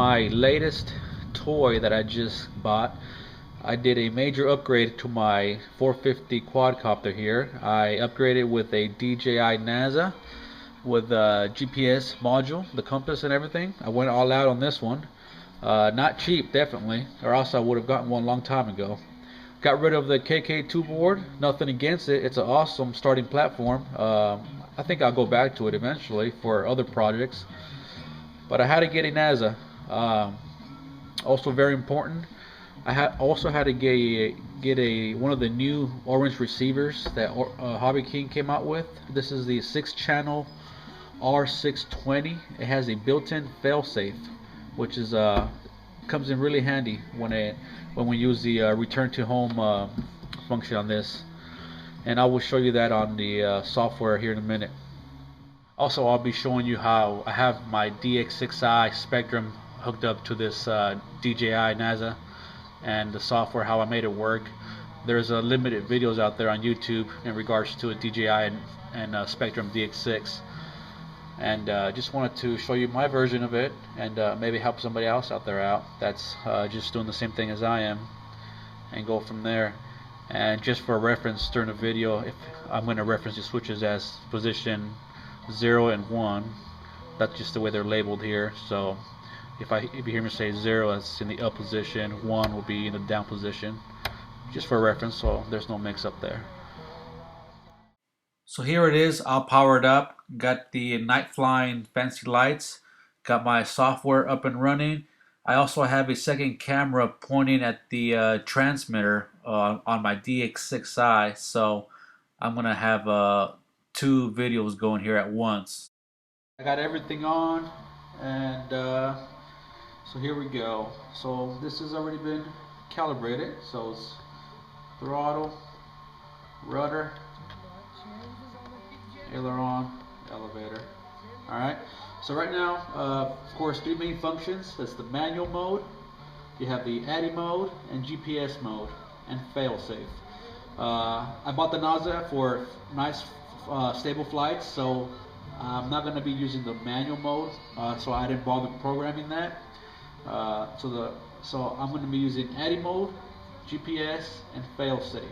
my latest toy that I just bought. I did a major upgrade to my 450 quadcopter here. I upgraded with a DJI NAZA with a GPS module, the compass and everything. I went all out on this one. Not cheap, definitely, or else I would have gotten one a long time ago. Got rid of the KK2 board. Nothing against it. It's an awesome starting platform. I think I'll go back to it eventually for other projects. But I had to get a NASA. Also very important, I also had to get one of the new orange receivers that Hobbyking came out with. This is the 6-channel R620. It has a built-in failsafe, which is comes in really handy when we use the return to home function on this. And I will show you that on the software here in a minute. Also, I'll be showing you how I have my DX6i Spectrum hooked up to this DJI NAZA, and the software, how I made it work. There's limited videos out there on YouTube in regards to a DJI and Spectrum DX6, and just wanted to show you my version of it, and maybe help somebody else out there out that's just doing the same thing as I am, and go from there. And just for reference during the video, if I'm going to reference the switches as position 0 and 1, that's just the way they're labeled here. So if you hear me say 0, that's in the up position, 1 will be in the down position, just for reference, so there's no mix up there. So here it is, all powered up, got the night flying fancy lights, got my software up and running. I also have a second camera pointing at the transmitter on my DX6i, so I'm gonna have 2 videos going here at once. I got everything on, and so here we go. So this has already been calibrated, so it's throttle, rudder, aileron, elevator. Alright, so right now, of course, 3 main functions. That's the manual mode, you have the ADI mode, and GPS mode, and failsafe. I bought the NASA for nice stable flights, so I'm not going to be using the manual mode, so I didn't bother programming that. So I'm going to be using ADI mode, GPS, and failsafe.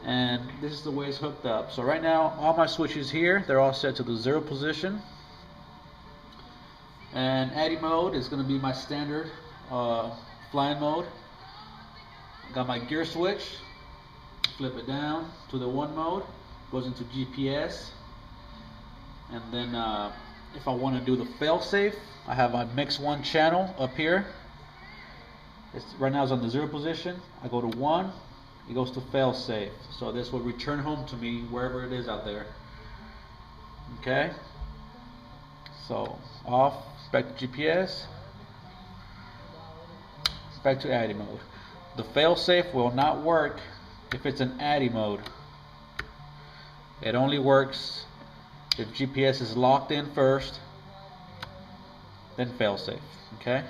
And this is the way it's hooked up. So right now, all my switches here, they're all set to the 0 position. And ADI mode is going to be my standard flying mode. Got my gear switch, flip it down to the 1 mode, goes into GPS. And then if I want to do the failsafe, I have my mix 1 channel up here. Right now it's on the 0 position. I go to 1, it goes to failsafe. So this will return home to me wherever it is out there. Okay. So off, back to GPS, back to ADI mode. The failsafe will not work if it's in ADI mode. It only works if GPS is locked in first, then failsafe. Okay.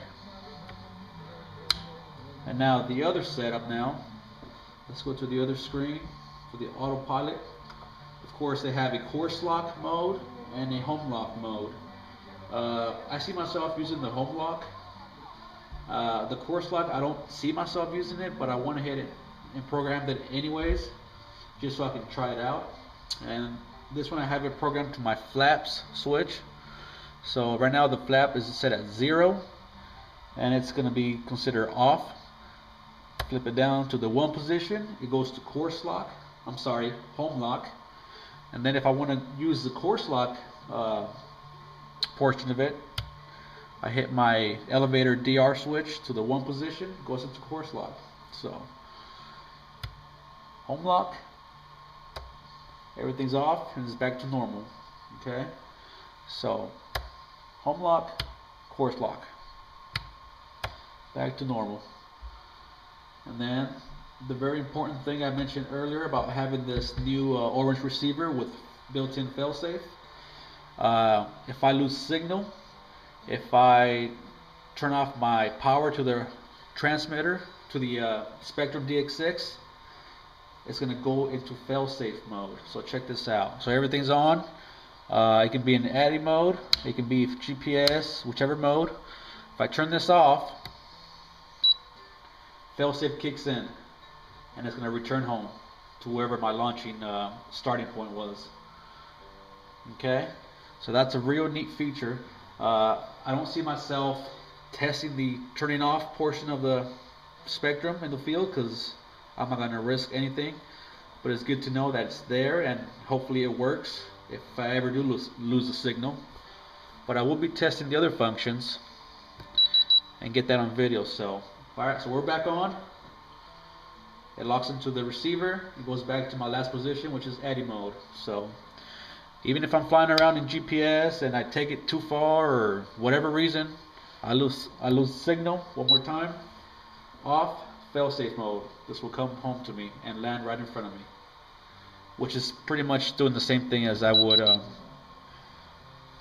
And now the other setup now. Let's go to the other screen for the Autopilot. Of course, they have a course lock mode and a home lock mode. I see myself using the home lock. The course lock, I don't see myself using it, but I went ahead and programmed it anyways, just so I can try it out. And this one I have it programmed to my flaps switch. So right now the flap is set at 0, and it's going to be considered off. Flip it down to the 1 position, it goes to course lock. I'm sorry, home lock. And then if I want to use the course lock portion of it, I hit my elevator DR switch to the 1 position, goes into course lock. So home lock, everything's off, and it's back to normal. Okay, so home lock, course lock, back to normal. And then the very important thing I mentioned earlier about having this new orange receiver with built-in failsafe. If I lose signal, if I turn off my power to the transmitter to the Spectrum DX6, it's going to go into failsafe mode. So check this out. So everything's on. It can be in ADI mode, it can be GPS, whichever mode. If I turn this off, Failsafe kicks in, and it's going to return home to wherever my launching starting point was. Okay, so that's a real neat feature. I don't see myself testing the turning off portion of the spectrum in the field because I'm not going to risk anything, but it's good to know that it's there, and hopefully it works if I ever do lose the signal. But I will be testing the other functions and get that on video. So alright, so we're back on. It locks into the receiver. It goes back to my last position, which is ADI mode. So even if I'm flying around in GPS and I take it too far or whatever reason, I lose signal one more time, off, Failsafe mode. This will come home to me and land right in front of me, which is pretty much doing the same thing as I would.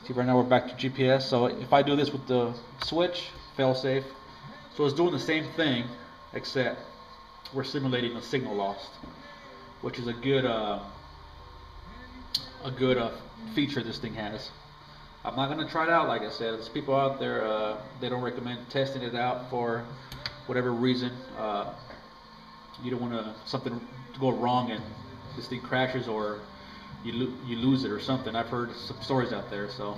See, right now we're back to GPS. So if I do this with the switch, Failsafe, so it's doing the same thing, except we're simulating a signal lost, which is a good feature this thing has. I'm not going to try it out, like I said. There's people out there, they don't recommend testing it out for whatever reason. You don't want something to go wrong and this thing crashes, or you lose it or something. I've heard some stories out there. So,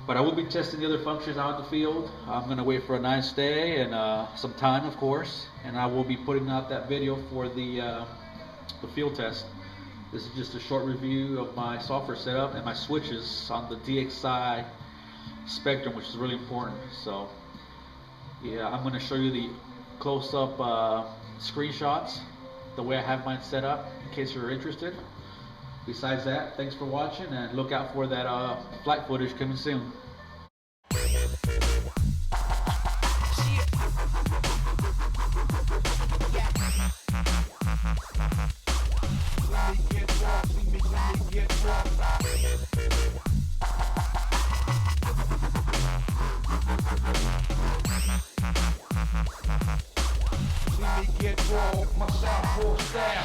but I will be testing the other functions out in the field. I'm going to wait for a nice day and some time, of course, and I will be putting out that video for the field test. This is just a short review of my software setup and my switches on the DXI spectrum, which is really important. So yeah, I'm going to show you the close-up screenshots, the way I have mine set up, in case you're interested. Besides that, thanks for watching, and look out for that flight footage coming soon. Get raw, my southpaw style.